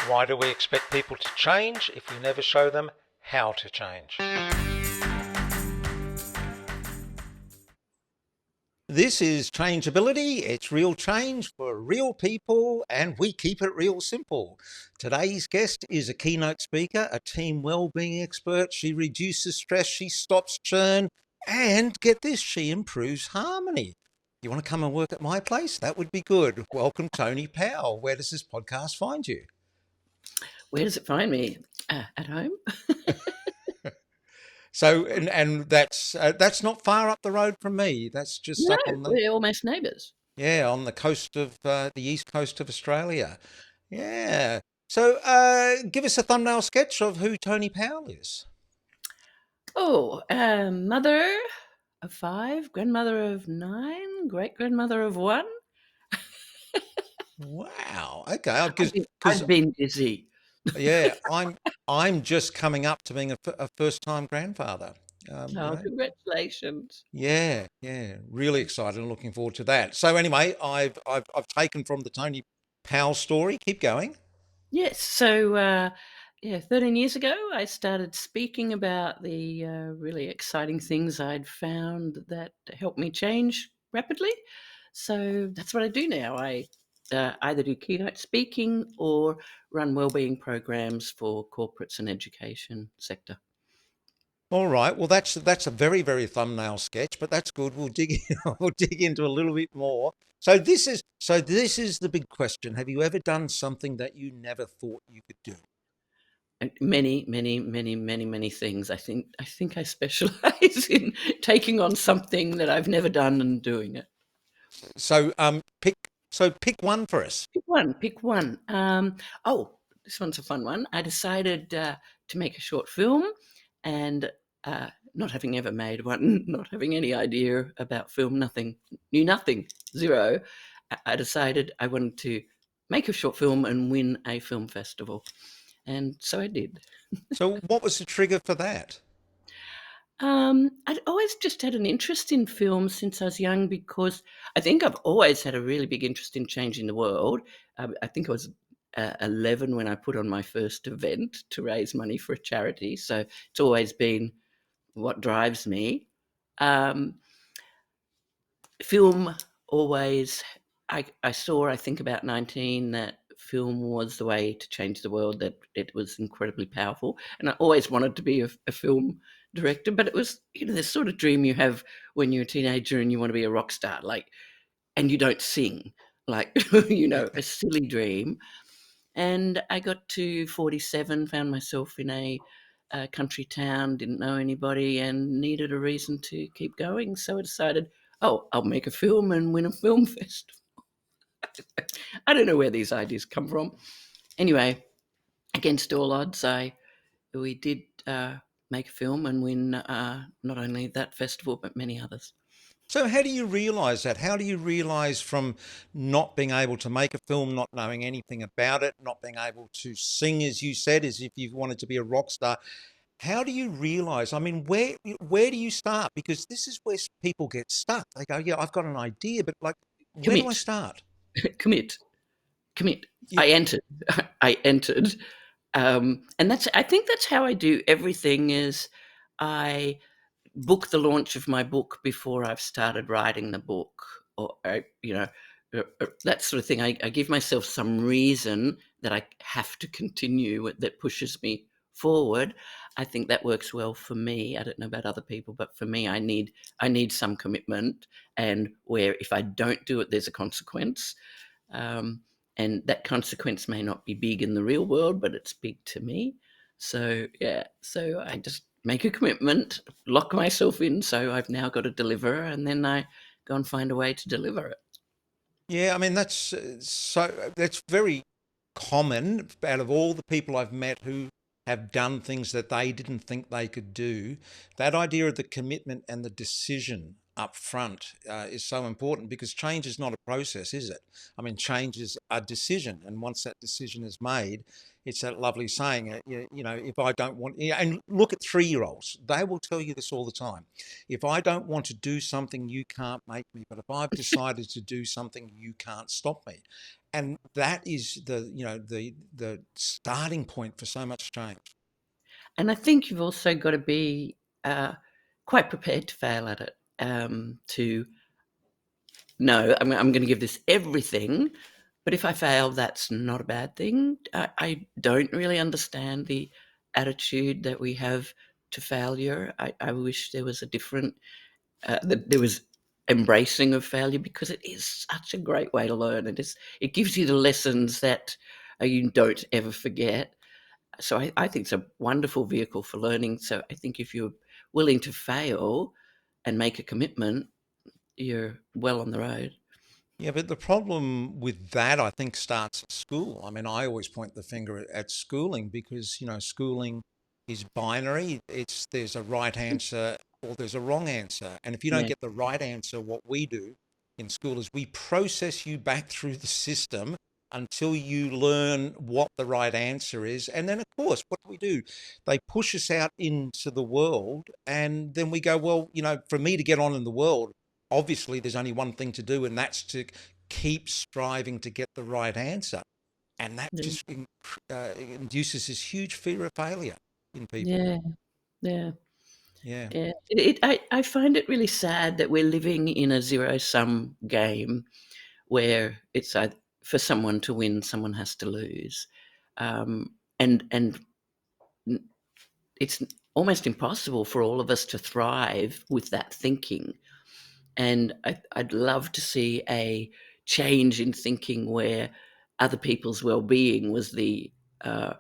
Why do we expect people to change if we never show them how to change? This is Changeability. It's real change for real people, and we keep it real simple. Today's guest is a keynote speaker, a team well-being expert. She reduces stress, she stops churn, and get this, she improves harmony. You want to come and work at my place? That would be good. Welcome, Toni Powell. Where does this podcast find you? Where does it find me? At home. So, and that's not far up the road from me. That's just No, up on the we're almost neighbours. on the coast of the east coast of Australia. Yeah. So, give us a thumbnail sketch of who Toni Powell is. Oh, mother of 5, grandmother of 9, great-grandmother of 1. Wow. Okay. Because I've been busy. yeah, I'm just coming up to being a first-time grandfather. Oh, congratulations. Yeah, really excited and looking forward to that. So anyway, I've taken from the Toni Powell story. Keep going. Yes, so, 13 years ago, I started speaking about the really exciting things I'd found that helped me change rapidly. So that's what I do now. I either do keynote speaking or run wellbeing programs for corporates and education sector. All right. Well, that's a very, very thumbnail sketch, but that's good. We'll dig we'll dig into a little bit more. So this is the big question. Have you ever done something that you never thought you could do? And many things. I think I specialize in taking on something that I've never done and doing it. So pick one for us. Pick one. This one's a fun one. I decided to make a short film, and not having ever made one, not having any idea about film, knew nothing, zero. I decided I wanted to make a short film and win a film festival, and so I did. So what was the trigger for that? I'd always just had an interest in film since I was young because I think I've always had a really big interest in changing the world. I think I was 11 when I put on my first event to raise money for a charity. So it's always been what drives me. Um, Film always, I saw, I think about 19, that film was the way to change the world, that it was incredibly powerful. And I always wanted to be a film director, but it was, this sort of dream you have when you're a teenager and you want to be a rock star, like, and you don't sing, like, a silly dream. And I got to 47, found myself in a country town, didn't know anybody, and needed a reason to keep going. So I decided, I'll make a film and win a film festival. I don't know where these ideas come from. Anyway, against all odds, we did make a film and win not only that festival but many others. So how do you realize that? How do you realize from not being able to make a film, not knowing anything about it, not being able to sing, as you said, as if you wanted to be a rock star? How do you realize? I mean, where do you start? Because this is where people get stuck. They go, yeah, I've got an idea, but like, where do I start? Commit. You, I entered. And I think that's how I do everything. Is I book the launch of my book before I've started writing the book, or that sort of thing. I give myself some reason that I have to continue, that pushes me forward. I think that works well for me. I don't know about other people, but for me, I need some commitment, and where if I don't do it, there's a consequence. And that consequence may not be big in the real world, but it's big to me. So I just make a commitment, lock myself in. So I've now got to deliver, and then I go and find a way to deliver it. yeah, I mean, that's very common out of all the people I've met who have done things that they didn't think they could do. That idea of the commitment and the decision up front is so important, because change is not a process, is it? I mean, change is a decision. And once that decision is made, it's that lovely saying, if I don't want, and look at 3-year-olds, they will tell you this all the time. If I don't want to do something, you can't make me. But if I've decided to do something, you can't stop me. And that is the starting point for so much change. And I think you've also got to be quite prepared to fail at it. To no, I'm going to give this everything, but if I fail, that's not a bad thing. I don't really understand the attitude that we have to failure. I wish there was a different, that there was embracing of failure, because it is such a great way to learn. It gives you the lessons that you don't ever forget. So I think it's a wonderful vehicle for learning. So I think if you're willing to fail and make a commitment, you're well on the road. Yeah, but the problem with that, I think, starts at school. I mean, I always point the finger at schooling because, schooling is binary. There's a right answer or there's a wrong answer. And if you don't Yeah, get the right answer, what we do in school is we process you back through the system until you learn what the right answer is. And then, of course, what do we do? They push us out into the world. And then we go, well, for me to get on in the world, obviously there's only one thing to do, and that's to keep striving to get the right answer. And that yeah, just induces this huge fear of failure in people. yeah, yeah. Yeah. Yeah. I find it really sad that we're living in a zero sum game where it's for someone to win, someone has to lose, and it's almost impossible for all of us to thrive with that thinking. And I'd love to see a change in thinking where other people's well-being uh,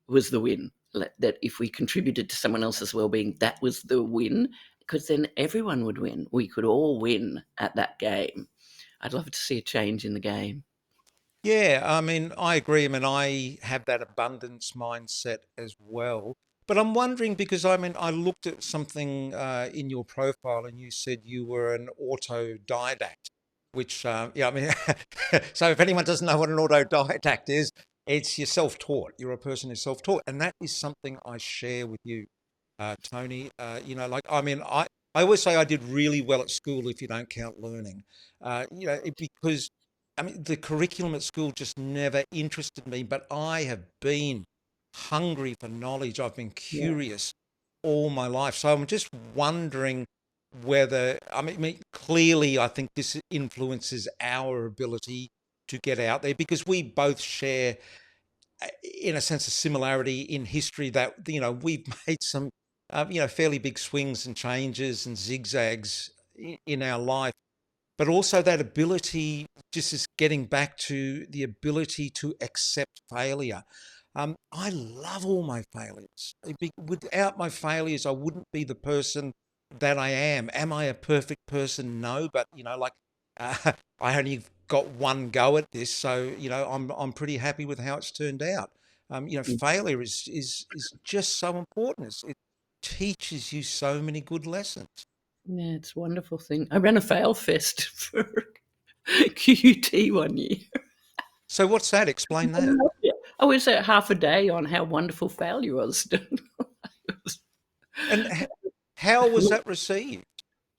was the win. That if we contributed to someone else's well-being, that was the win, because then everyone would win. We could all win at that game. I'd love to see a change in the game. Yeah, I mean, I agree. I mean, I have that abundance mindset as well. But I'm wondering because I mean, I looked at something in your profile and you said you were an autodidact, which, yeah, I mean, so if anyone doesn't know what an autodidact is, it's you're self-taught. You're a person who's self-taught. And that is something I share with you, Tony. Like, I mean, I always say I did really well at school if you don't count learning, because I mean, the curriculum at school just never interested me, but I have been hungry for knowledge. I've been Yeah, curious all my life. So I'm just wondering whether, clearly, I think this influences our ability to get out there because we both share, in a sense, a similarity in history that, we've made some, fairly big swings and changes and zigzags in our life, but also that ability, just is getting back to the ability to accept failure. I love all my failures. Without my failures, I wouldn't be the person that I am. Am I a perfect person? No, but like I only got one go at this, so I'm pretty happy with how it's turned out. Failure is just so important. It teaches you so many good lessons. yeah, it's a wonderful thing. I ran a fail fest for QUT one year. So what's that? Explain I that. loved it. I was at half a day on how wonderful failure was. And how was that received?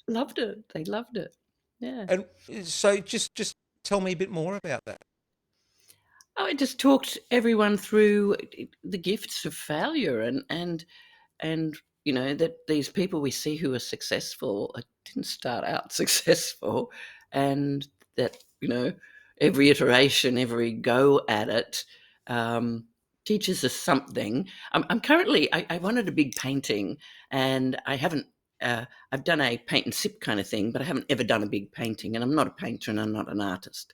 Loved it. They loved it. Yeah. And so just tell me a bit more about that. Oh, I just talked everyone through the gifts of failure, and that these people we see who are successful didn't start out successful, and that every iteration, every go at it, um, teaches us something. I'm currently I wanted a big painting, and I haven't. I've done a paint and sip kind of thing, but I haven't ever done a big painting, and I'm not a painter and I'm not an artist.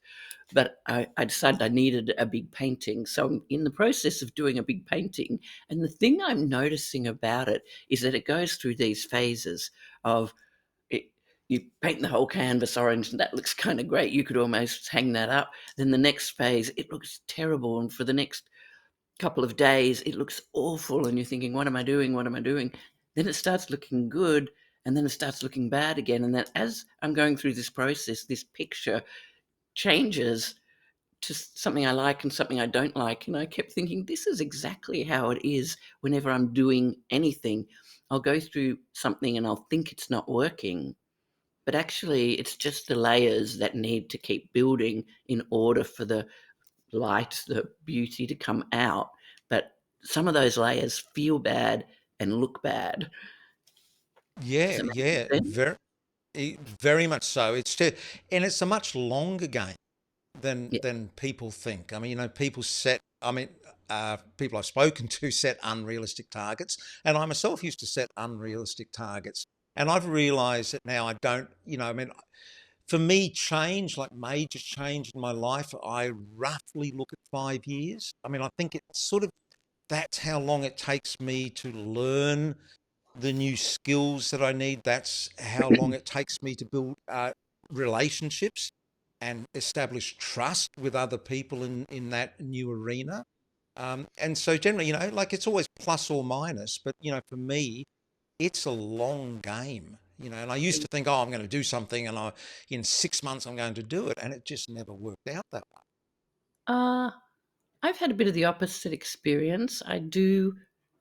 But I decided I needed a big painting. So I'm in the process of doing a big painting. And the thing I'm noticing about it is that it goes through these phases of it, you paint the whole canvas orange and that looks kind of great. You could almost hang that up. Then the next phase, it looks terrible. And for the next couple of days, it looks awful. And you're thinking, what am I doing? What am I doing? Then it starts looking good. And then it starts looking bad again. And then as I'm going through this process, this picture changes to something I like and something I don't like. And I kept thinking, this is exactly how it is whenever I'm doing anything. I'll go through something and I'll think it's not working, but actually it's just the layers that need to keep building in order for the light, the beauty to come out, but some of those layers feel bad and look bad. Does Yeah, it make yeah, sense? very much so. And it's a much longer game Yeah. than people think. I mean, people set. I mean, people I've spoken to set unrealistic targets, and I myself used to set unrealistic targets. And I've realised that now I don't. I mean, for me, change, like major change in my life, I roughly look at 5 years. I mean, I think it's sort of that's how long it takes me to learn the new skills that I need. That's how long it takes me to build relationships and establish trust with other people in that new arena. And so generally, like it's always plus or minus, but for me, it's a long game. And I used to think, oh, I'm going to do something, and in 6 months I'm going to do it, and it just never worked out that way. Uh, I've had a bit of the opposite experience. I do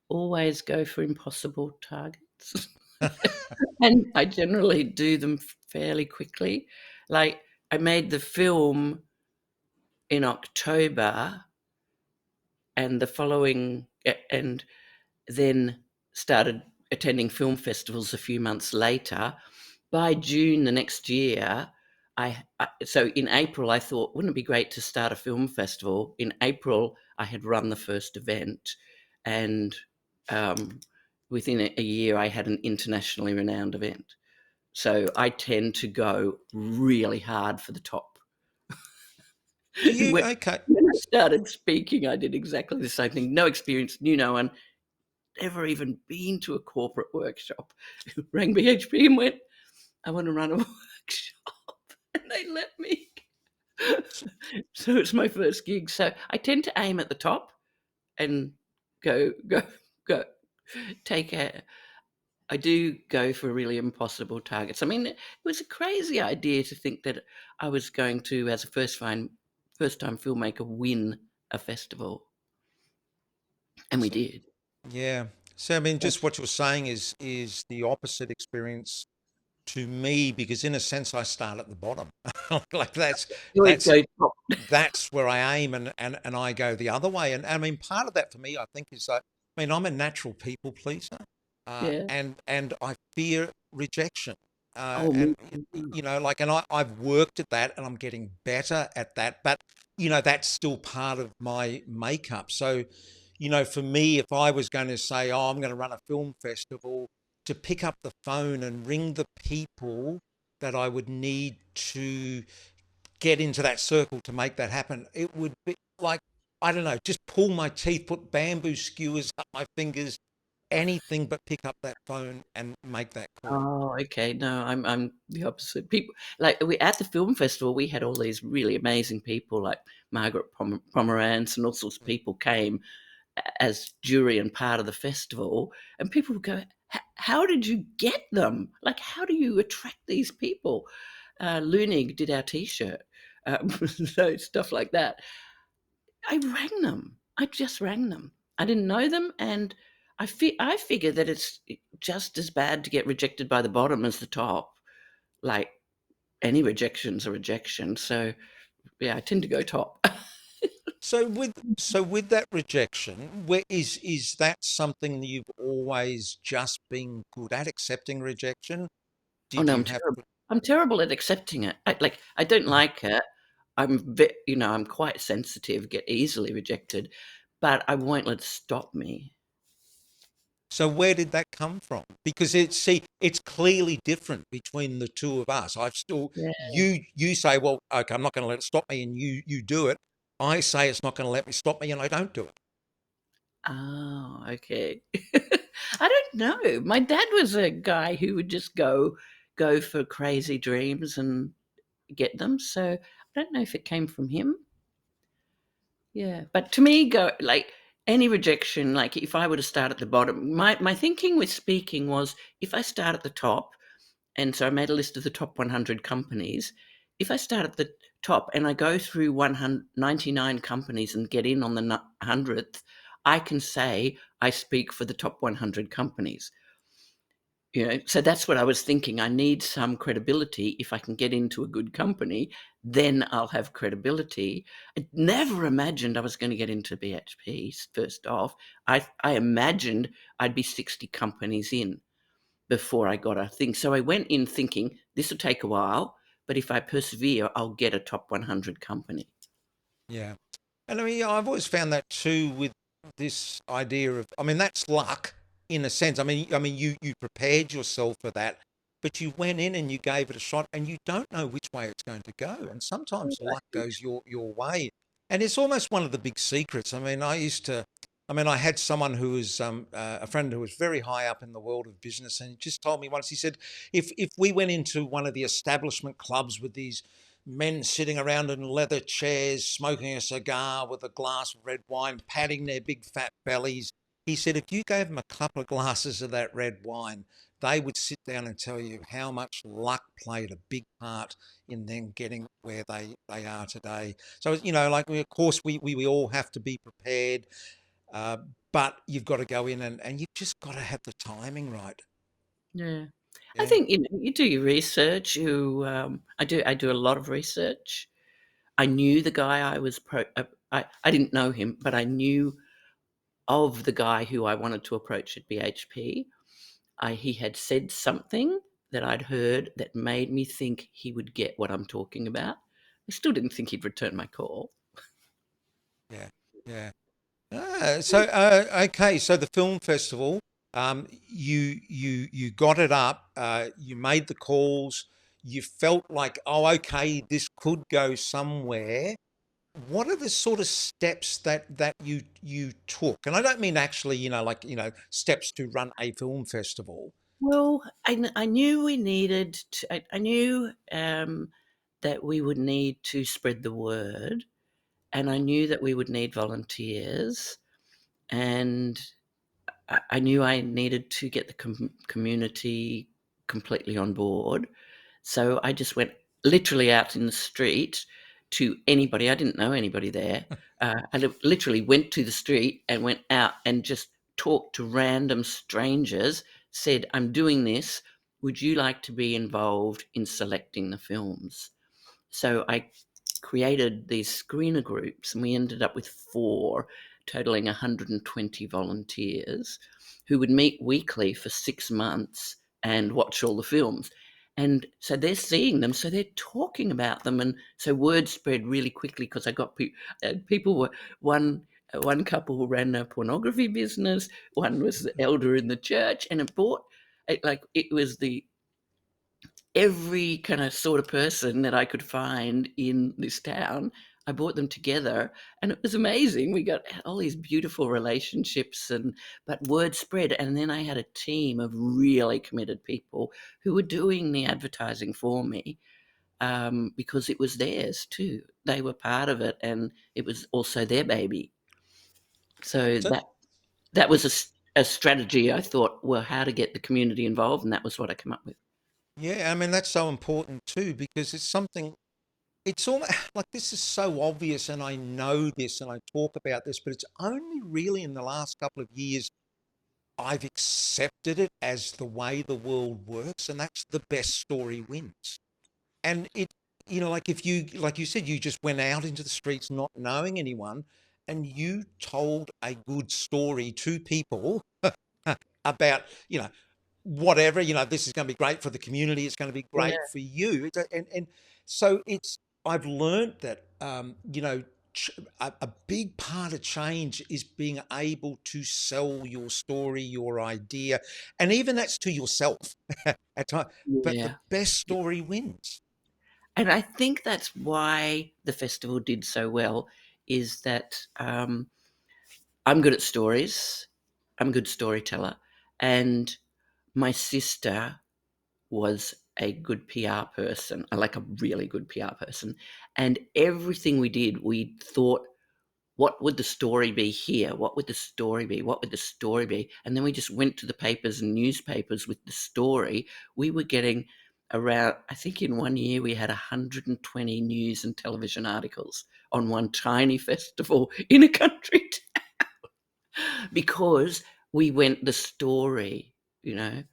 always go for impossible targets, and I generally do them fairly quickly. Like, I made the film in October, and and then started attending film festivals a few months later. By June the next year, so in April I thought, wouldn't it be great to start a film festival? In April, I had run the first event, and um, within a year, I had an internationally renowned event. So I tend to go really hard for the top. Do you? when, Okay. when I started speaking, I did exactly the same thing. No experience, knew no one, ever even been to a corporate workshop. Rang BHP and went, I want to run a workshop. And they let me. So it's my first gig. So I tend to aim at the top and go. Take a. I do go for really impossible targets. I mean, it was a crazy idea to think that I was going to, as a first time filmmaker, win a festival, and we So, did. yeah. So I mean, just what you're saying is the opposite experience to me, because in a sense I start at the bottom. Like You always that's go top. that's where I aim, and I go the other way. And I mean, part of that for me, I think, is that I mean I'm a natural people pleaser, Yeah. and I fear rejection. Oh, me And too. like, and I've worked at that, and I'm getting better at that. But that's still part of my makeup. So, for me, if I was going to say, oh, I'm going to run a film festival, to pick up the phone and ring the people that I would need to get into that circle to make that happen, it would be like, I don't know, just pull my teeth, put bamboo skewers up my fingers, anything but pick up that phone and make that call. Oh, okay. No, I'm the opposite. People like we at the film festival, we had all these really amazing people like Margaret Pomerantz and all sorts of people came as jury and part of the festival, and people would go, "How did you get them? Like, how do you attract these people?" Lunig did our T-shirt, so stuff like that. I rang them. I just rang them. I didn't know them, and I figure that it's just as bad to get rejected by the bottom as the top. Like, any rejection's a rejection. So yeah, I tend to go top. So with that rejection, where is that something that you've always just been good at, accepting rejection? Oh Did no, you I'm have terrible. to? I'm terrible at accepting it. I don't like it. I'm quite sensitive, get easily rejected, but I won't let it stop me. So where did that come from? Because it's clearly different between the two of us. I've still Yeah. you say, well, okay, I'm not going to let it stop me, and you do it. I say it's not going to let me stop me, and I don't do it. Oh, okay. I don't know. My dad was a guy who would just go for crazy dreams and get them. So I don't know if it came from him. Yeah, but to me, go like any rejection. Like if I were to start at the bottom, my thinking with speaking was if I start at the top, and so I made a list of the top 100 companies. If I start at the top and I go through 199 companies and get in on the 100th, I can say I speak for the top 100 companies. So that's what I was thinking. I need some credibility. If I can get into a good company, then I'll have credibility. I never imagined I was going to get into BHP. First off, I imagined I'd be 60 companies in before I got a thing. So I went in thinking this will take a while, but if I persevere, I'll get a top 100 company. Yeah. And I mean, I've always found that too with this idea of, I mean, that's luck in a sense. I mean, you prepared yourself for that, but you went in and you gave it a shot, and you don't know which way it's going to go. And sometimes luck goes your way, and it's almost one of the big secrets. I had someone who was a friend who was very high up in the world of business, and he just told me once. He said, if we went into one of the establishment clubs with these men sitting around in leather chairs, smoking a cigar with a glass of red wine, patting their big fat bellies. He said, if you gave them a couple of glasses of that red wine, they would sit down and tell you how much luck played a big part in them getting where they are today. So, like, of course, we all have to be prepared, uh, but you've got to go in and you've just got to have the timing right. Yeah. I Yeah. think you do your research. I do a lot of research. I knew the guy I was I didn't know him, but I knew of the guy who I wanted to approach at BHP. He had said something that I'd heard that made me think he would get what I'm talking about. I still didn't think he'd return my call. Yeah. Yeah. Okay, so the film festival, you got it up, you made the calls, you felt like, oh, okay, this could go somewhere. What are the sort of steps that you took? And I don't mean actually, like, steps to run a film festival. Well, I knew we needed to, I knew that we would need to spread the word, and I knew that we would need volunteers, and I knew I needed to get the community completely on board. So I just went literally out in the street to anybody. I didn't know anybody there. Literally went to the street and went out and just talked to random strangers, said, I'm doing this. Would you like to be involved in selecting the films? So I created these screener groups, and we ended up with four, totaling 120 volunteers who would meet weekly for 6 months and watch all the films. And so they're seeing them, so they're talking about them, and so word spread really quickly because I got people were one couple who ran a pornography business, one was the elder in the church, and it was the every kind of sort of person that I could find in this town. I brought them together, and it was amazing. We got all these beautiful relationships, but word spread. And then I had a team of really committed people who were doing the advertising for me, because it was theirs too. They were part of it, and it was also their baby. So So that was a strategy. I thought, well, how to get the community involved, and that was what I came up with. yeah, I mean, that's so important too, because it's something. It's almost like, this is so obvious, and I know this, and I talk about this, but it's only really in the last couple of years I've accepted it as the way the world works, and that's the best story wins. And like, if you, like you said, you just went out into the streets not knowing anyone, and you told a good story to people about, whatever, this is going to be great for the community, it's going to be Yeah, great for you. And so I've learned that, a big part of change is being able to sell your story, your idea, and even that's to yourself at times. But the yeah. best story wins. And I think that's why the festival did so well, is that I'm good at stories. I'm a good storyteller. And my sister was a good PR person, like a really good PR person. And everything we did, we thought, what would the story be here? What would the story be? What would the story be? And then we just went to the papers and newspapers with the story. We were getting around, I think in one year we had 120 news and television articles on one tiny festival in a country because we went the story, you know.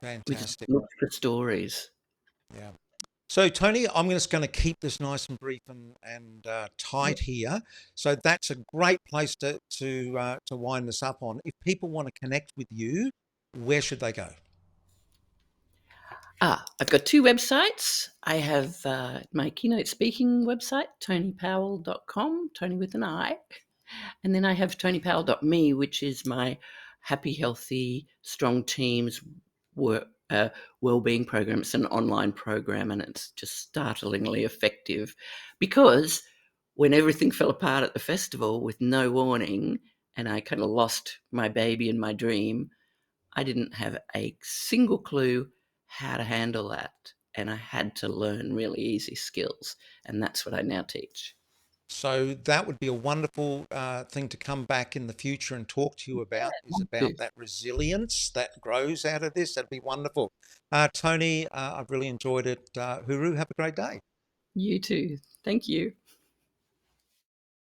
We just Fantastic. looked for stories. Yeah. So, Tony, I'm just going to keep this nice and brief and tight here. So that's a great place to wind this up on. If people want to connect with you, where should they go? I've got two websites. I have my keynote speaking website, tonipowell.com, Tony with an I. And then I have tonypowell.me, which is my happy, healthy, strong teams work, well-being program. It's an online program, and it's just startlingly effective because when everything fell apart at the festival with no warning and I kind of lost my baby and my dream, I didn't have a single clue how to handle that. And I had to learn really easy skills. And that's what I now teach. So that would be a wonderful thing to come back in the future and talk to you about, is about that resilience that grows out of this. That'd be wonderful. Tony, I've really enjoyed it. Huru, have a great day. You too. Thank you.